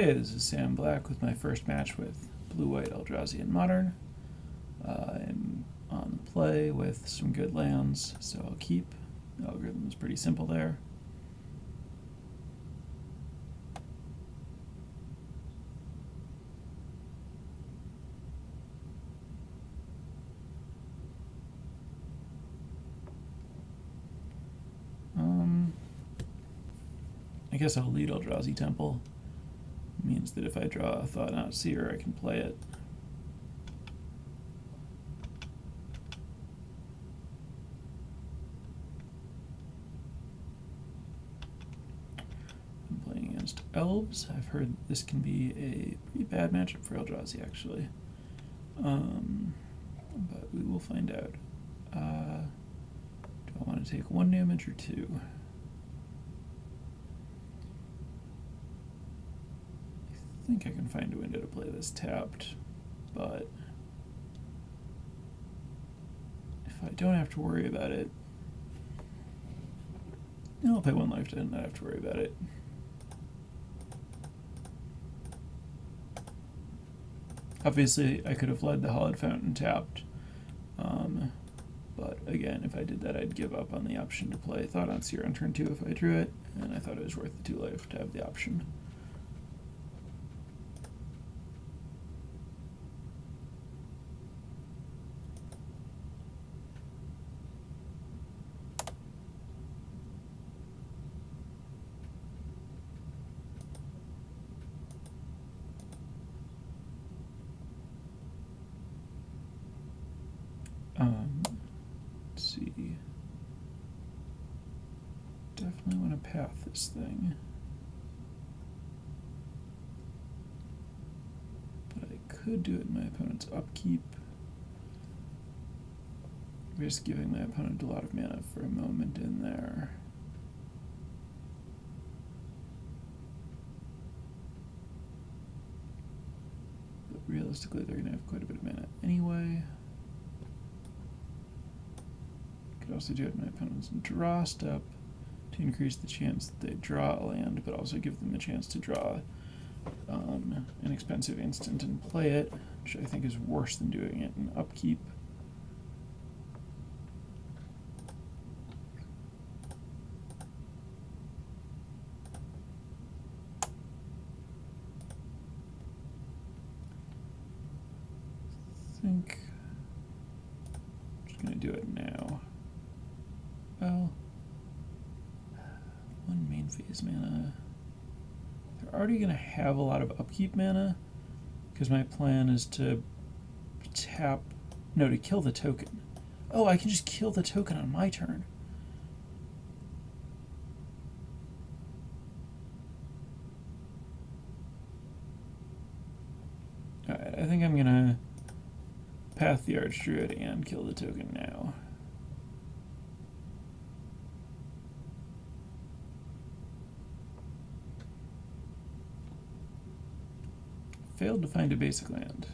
Hey, this is Sam Black with my first match with Blue-White Eldrazi in Modern. I'm on the play with some good lands, so I'll keep. The algorithm is pretty simple there. I guess I'll lead Eldrazi Temple. It means that if I draw a Thought-Knot Seer, I can play it. I'm playing against Elves. I've heard this can be a pretty bad matchup for Eldrazi, actually. But we will find out. Do I want to take one damage or two? I think I can find a window to play this tapped, but if I don't have to worry about it, I'll pay one life to not have to worry about it. Obviously, I could have led the Hollowed Fountain tapped, but again, if I did that, I'd give up on the option to play Thought-Knot Seer on turn 2 if I drew it, and I thought it was worth the 2 life to have the option. Let's see. Definitely want to path this thing. But I could do it in my opponent's upkeep. Risk giving my opponent a lot of mana for a moment in there. But realistically, they're going to have quite a bit of mana anyway. Could also do it in my opponent's draw step to increase the chance that they draw a land, but also give them the chance to draw an expensive instant and play it, which I think is worse than doing it in upkeep. I think I'm just going to do it now. Well, one main phase mana. They're already going to have a lot of upkeep mana, because my plan is to to kill the token. Oh, I can just kill the token on my turn. Alright, I think I'm going to path the Archdruid and kill the token now. Failed to find a basic land.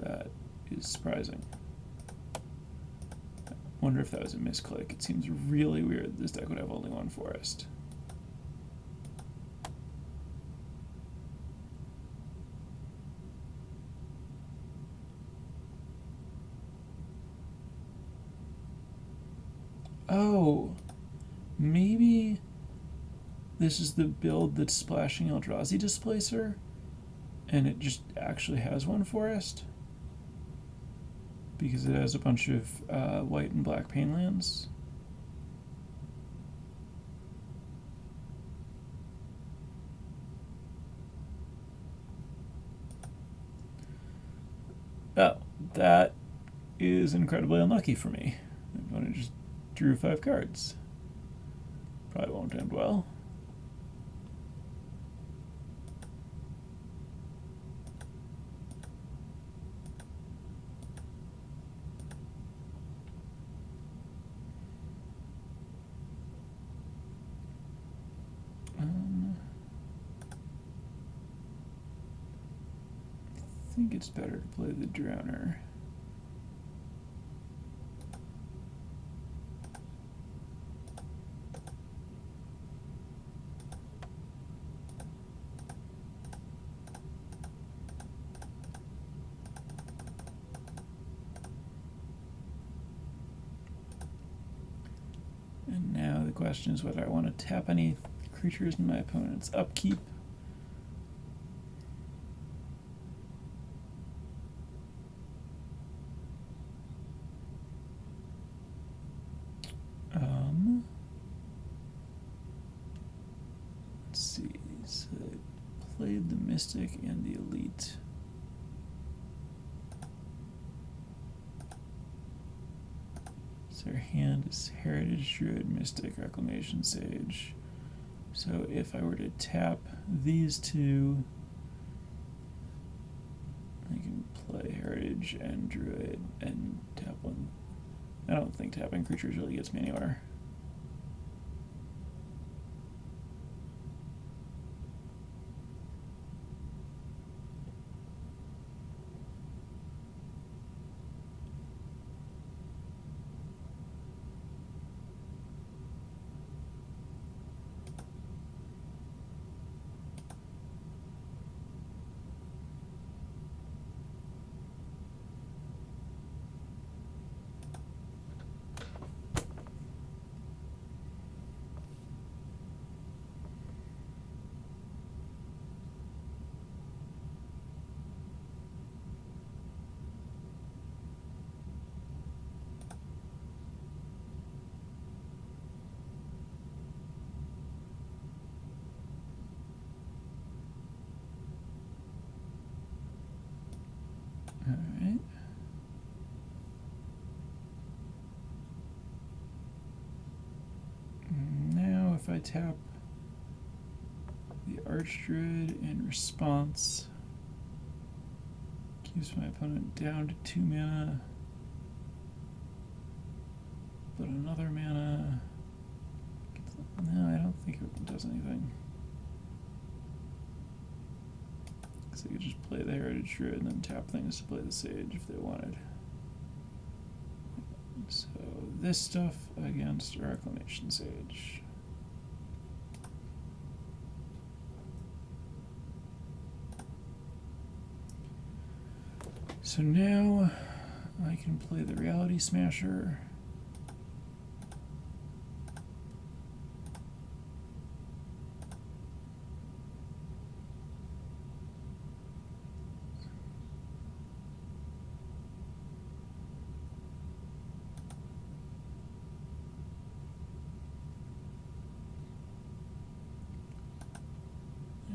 That is surprising. I wonder if that was a misclick. It seems really weird this deck would have only one forest. Oh, maybe this is the build that's splashing Eldrazi Displacer, and it just actually has one forest because it has a bunch of white and black pain lands. Oh, that is incredibly unlucky for me. My opponent just drew 5 cards. Probably won't end well. I think it's better to play the Drowner. question is whether I want to tap any creatures in my opponent's upkeep. Let's see. So I played the Mystic and the Elite. So our hand is Heritage Druid, Mystic, Reclamation Sage. So if I were to tap these two, I can play Heritage and Druid and tap one. I don't think tapping creatures really gets me anywhere. Alright. Now if I tap the Archdruid in response, keeps my opponent down to 2 mana, but another mana. No, I don't think it does anything. So you could just play the Heritage Druid and then tap things to play the Sage if they wanted. So this stuff against a Reclamation Sage. So now I can play the Reality Smasher.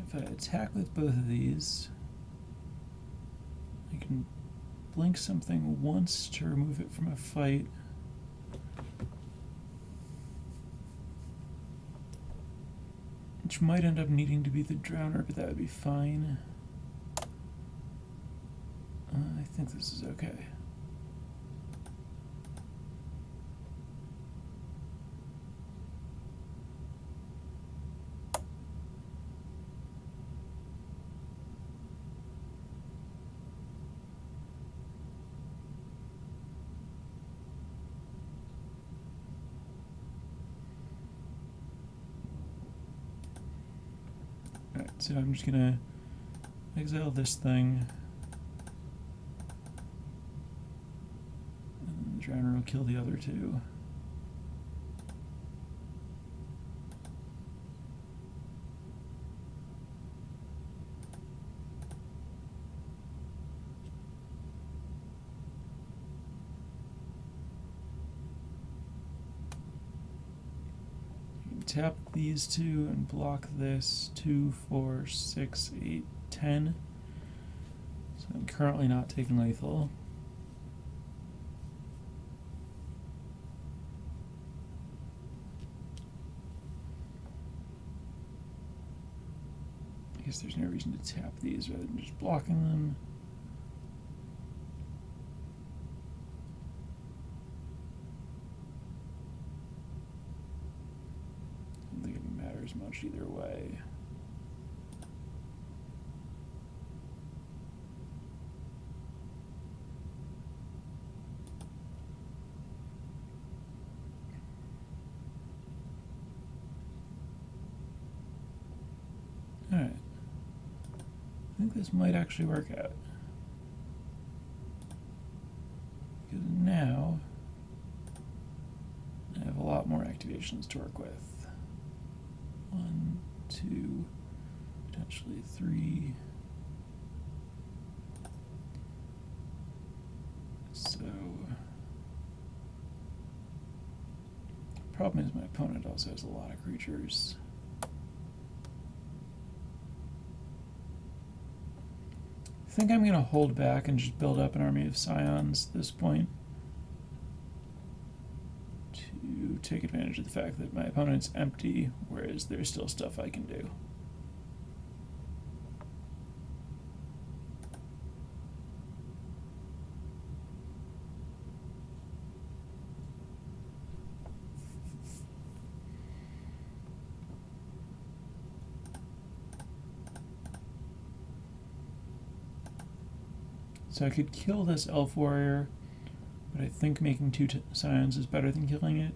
If I attack with both of these, I can blink something once to remove it from a fight. Which might end up needing to be the Drowner, but that would be fine. I think this is okay. Alright, so I'm just gonna exile this thing. And then the Drowner will kill the other two. Tap these two and block this. 2, 4, 6, 8, 10. So I'm currently not taking lethal. I guess there's no reason to tap these rather than just blocking them. Much either way. All right. I think this might actually work out. Because now I have a lot more activity. activations to work with. 1, 2, potentially 3. So, problem is my opponent also has a lot of creatures. I think I'm going to hold back and just build up an army of scions at this point to take advantage of the fact that my opponent's empty, whereas there's still stuff I can do. So I could kill this elf warrior, but I think making 2 scions is better than killing it.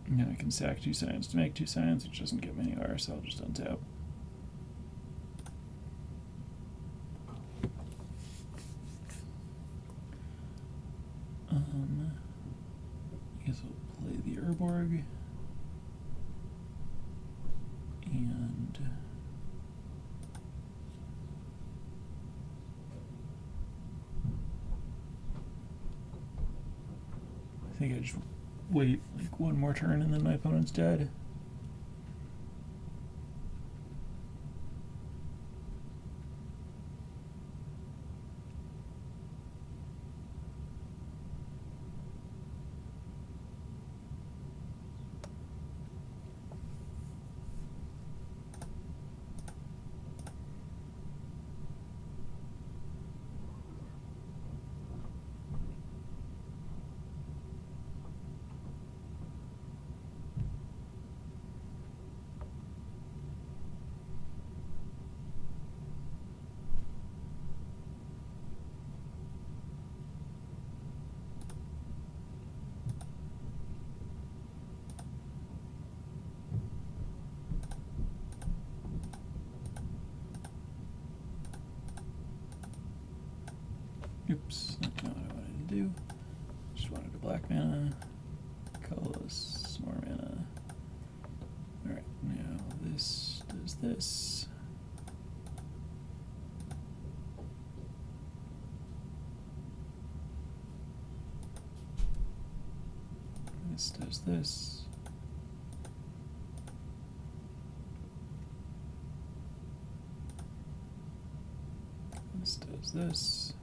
And I can sack 2 scions to make 2 scions, which doesn't get me anywhere, so I'll just untap. I guess I'll play the Urborg. And I think I just wait like 1 more turn and then my opponent's dead. Oops, that's not what I wanted to do. Just wanted a black mana. Colorless, some more mana. Alright, now this does this. This does this. This does this.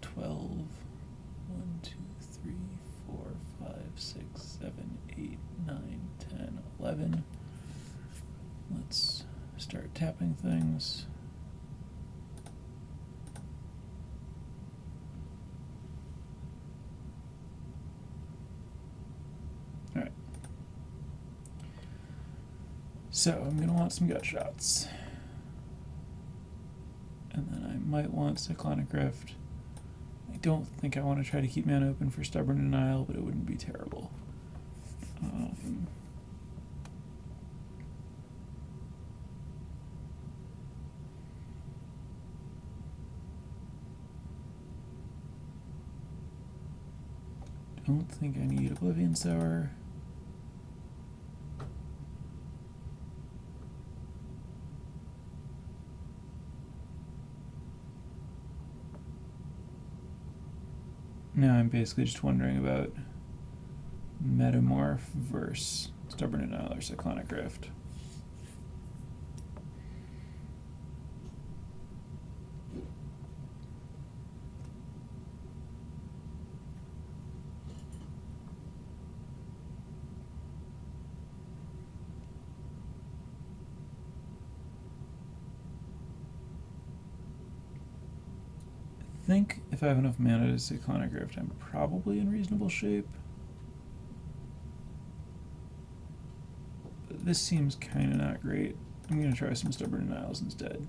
12. 1, 2, 3, 4, 5, 6, 7, 8, 9, 10, 11. Let's start tapping things. Alright. So I'm going to want some gut shots. And then I might want Cyclonic Rift. I don't think I want to try to keep mana open for Stubborn Denial, but it wouldn't be terrible. Don't think I need Oblivion Sour. Now I'm basically just wondering about Metamorph versus Stubborn Denial or Cyclonic Rift. I think if I have enough mana to Cyclonic Rift, I'm probably in reasonable shape. But this seems kind of not great. I'm going to try some Stubborn Denials instead.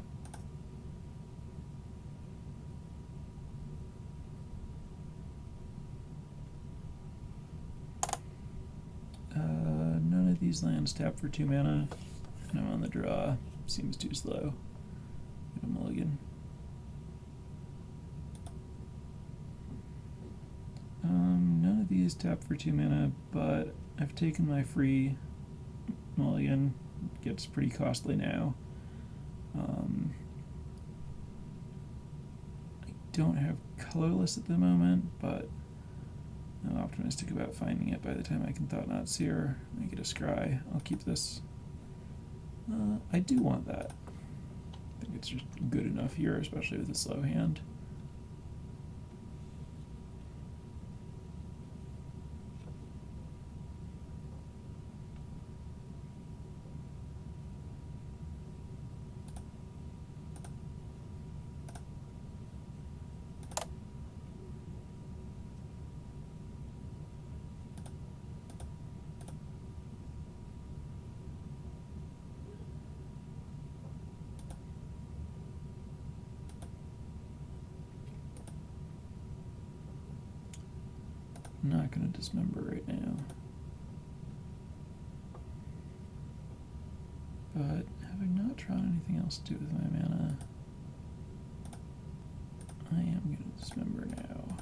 None of these lands tap for 2 mana, and I'm on the draw. Seems too slow. Get a mulligan. None of these tap for 2 mana, but I've taken my free mulligan. Gets pretty costly now. I don't have colorless at the moment, but I'm optimistic about finding it by the time I can Thought-Knot Seer. I get a Scry. I'll keep this. I do want that. I think it's just good enough here, especially with a slow hand. I'm not going to dismember right now. But having not drawn anything else to do with my mana, I am going to dismember now.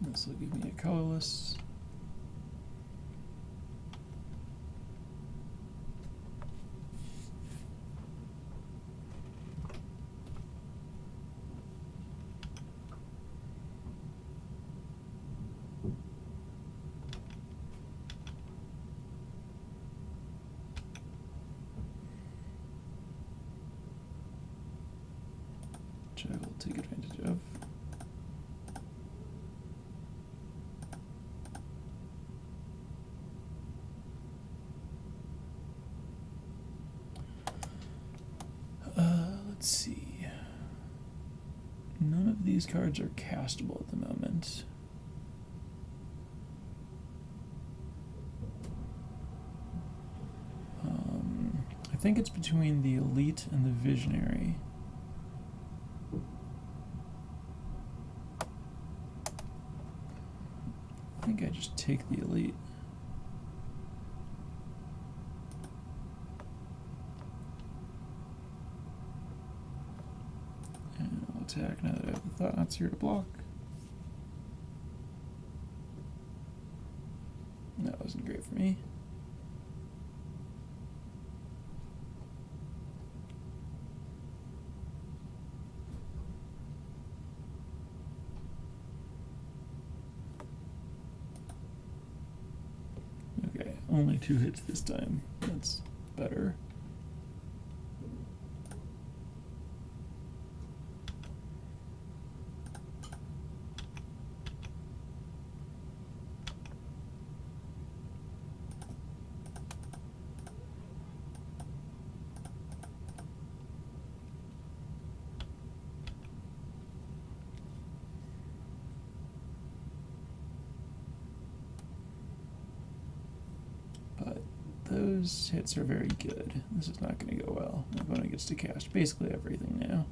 This will give me a colorless. Which I will take advantage of. Let's see. None of these cards are castable at the moment. I think it's between the Elite and the Visionary. I think I just take the Elite. And I'll attack now that I have the Thought-Knot Seer to block. That wasn't great for me. Okay, only 2 hits this time. That's better. Those hits are very good. This is not going to go well. My opponent gets to cast basically everything now.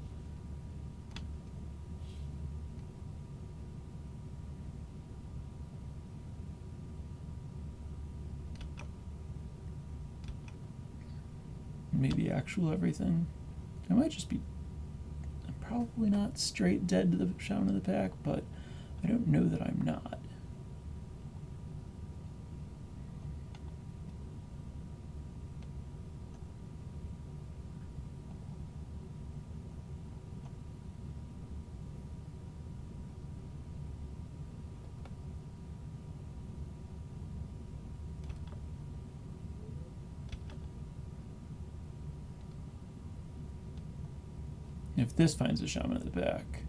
Maybe actual everything. I might just be... I'm probably not straight dead to the Shaman of the Pack, but I don't know that I'm not. if this finds a shaman at the back.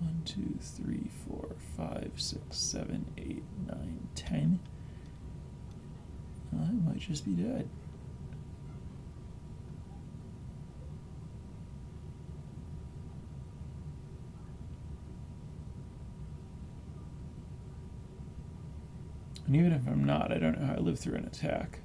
One, two, three, 4, 5, 6, 7, 8, 9, 10. I might just be dead. And even if I'm not, I don't know how I live through an attack.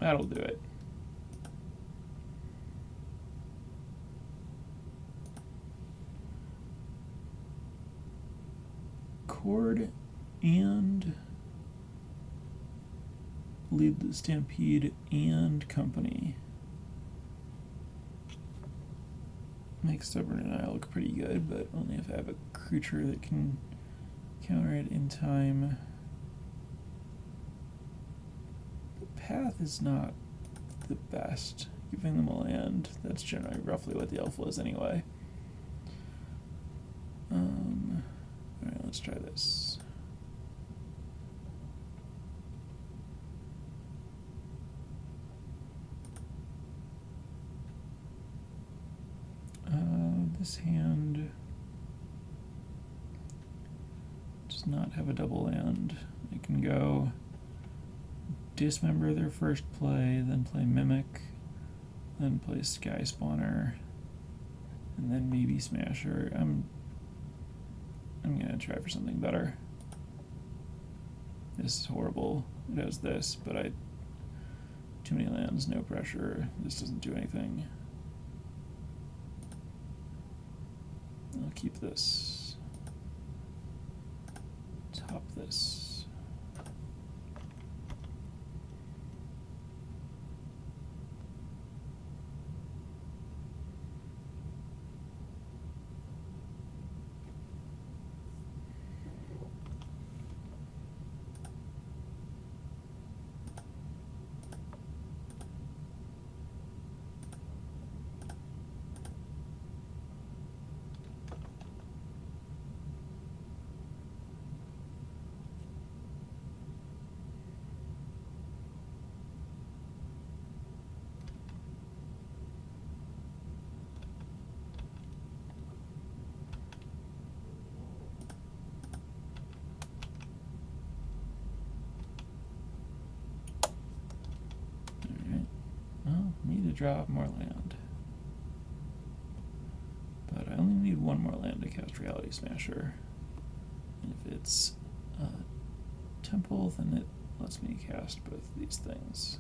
That'll do it. Cord and lead the Stampede and Company. Makes Stubborn and I look pretty good, but only if I have a creature that can counter it in time. The path is not the best. Giving them a land, that's generally roughly what the elf was anyway. Alright, let's try this. This hand does not have a double land. I can go dismember their first play, then play Mimic, then play Sky Spawner, and then maybe Smasher. I'm gonna try for something better. This is horrible. It has this, but too many lands, no pressure. This doesn't do anything. I'll keep this. Top this. Draw more land. But I only need one more land to cast Reality Smasher. And if it's Temple, then it lets me cast both of these things.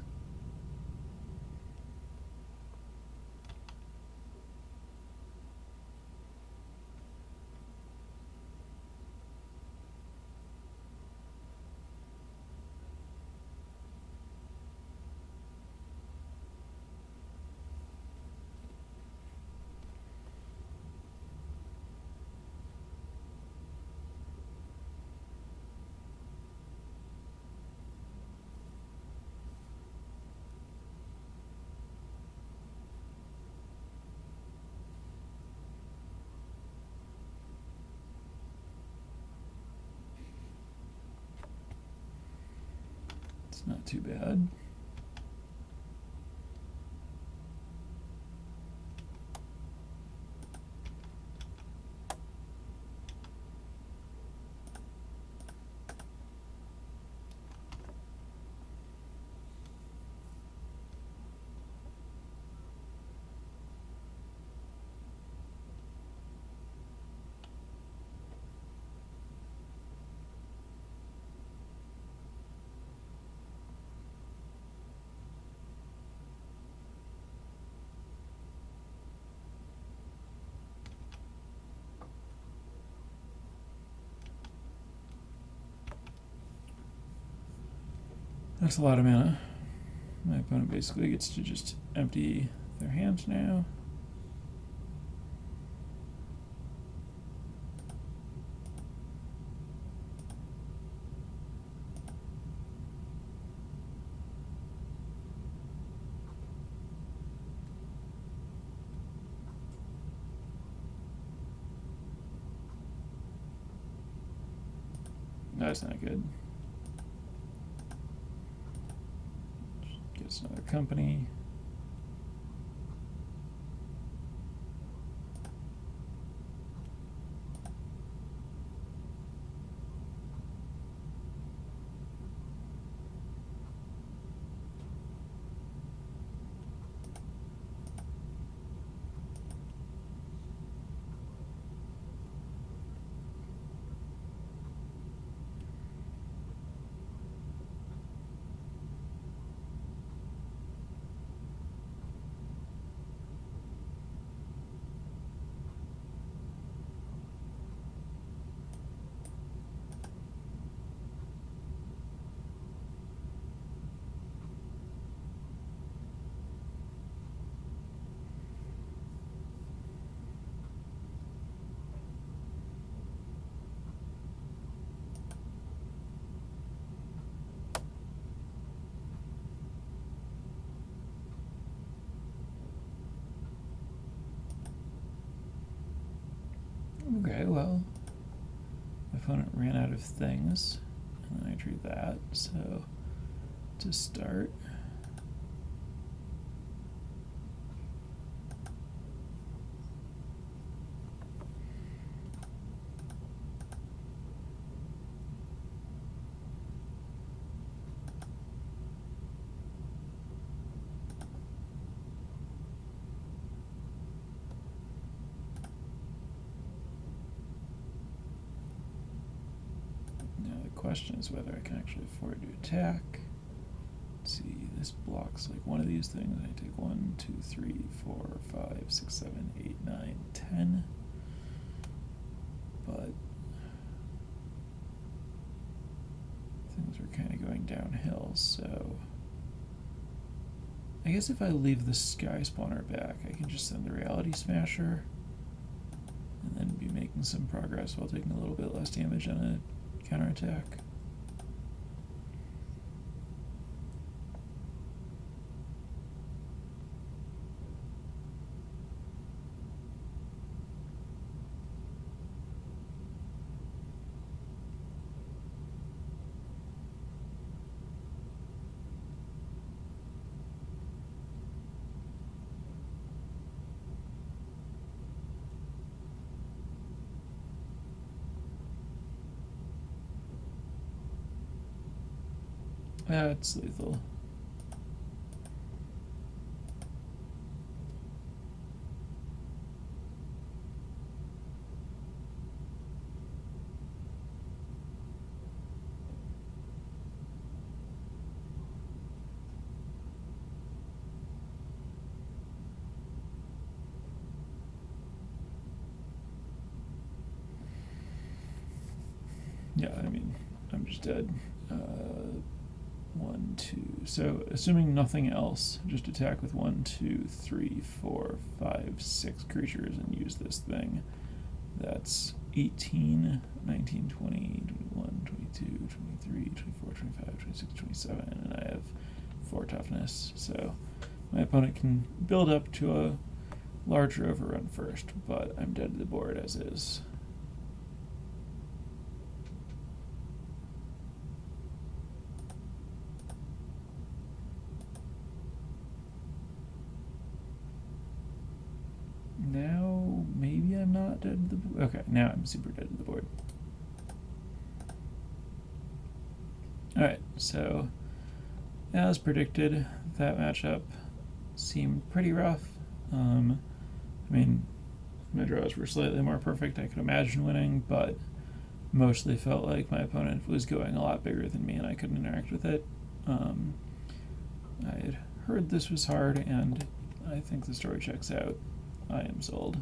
It's not too bad. That's a lot of mana. My opponent basically gets to just empty their hand now. That's not good. Gets another company. Okay, well, my opponent ran out of things, and then I drew that, so to start, question is whether I can actually afford to attack. Let's see, this blocks like one of these things. I take 1, 2, 3, 4, 5, 6, 7, 8, 9, 10. But things are kind of going downhill, so I guess if I leave the Sky Spawner back, I can just send the Reality Smasher and then be making some progress while taking a little bit less damage on a counterattack. It's lethal. Yeah, I mean, I'm just dead. 1, 2. So, assuming nothing else, just attack with 1, 2, 3, 4, 5, 6 creatures and use this thing. That's 18, 19, 20, 21, 22, 23, 24, 25, 26, 27, and I have 4 toughness. So, my opponent can build up to a larger overrun first, but I'm dead to the board as is. Now, maybe I'm not dead to the board. Okay, now I'm super dead to the board. Alright, so as predicted, that matchup seemed pretty rough. I mean, my draws were slightly more perfect. I could imagine winning, but mostly felt like my opponent was going a lot bigger than me and I couldn't interact with it. I had heard this was hard, and I think the story checks out. I am sold.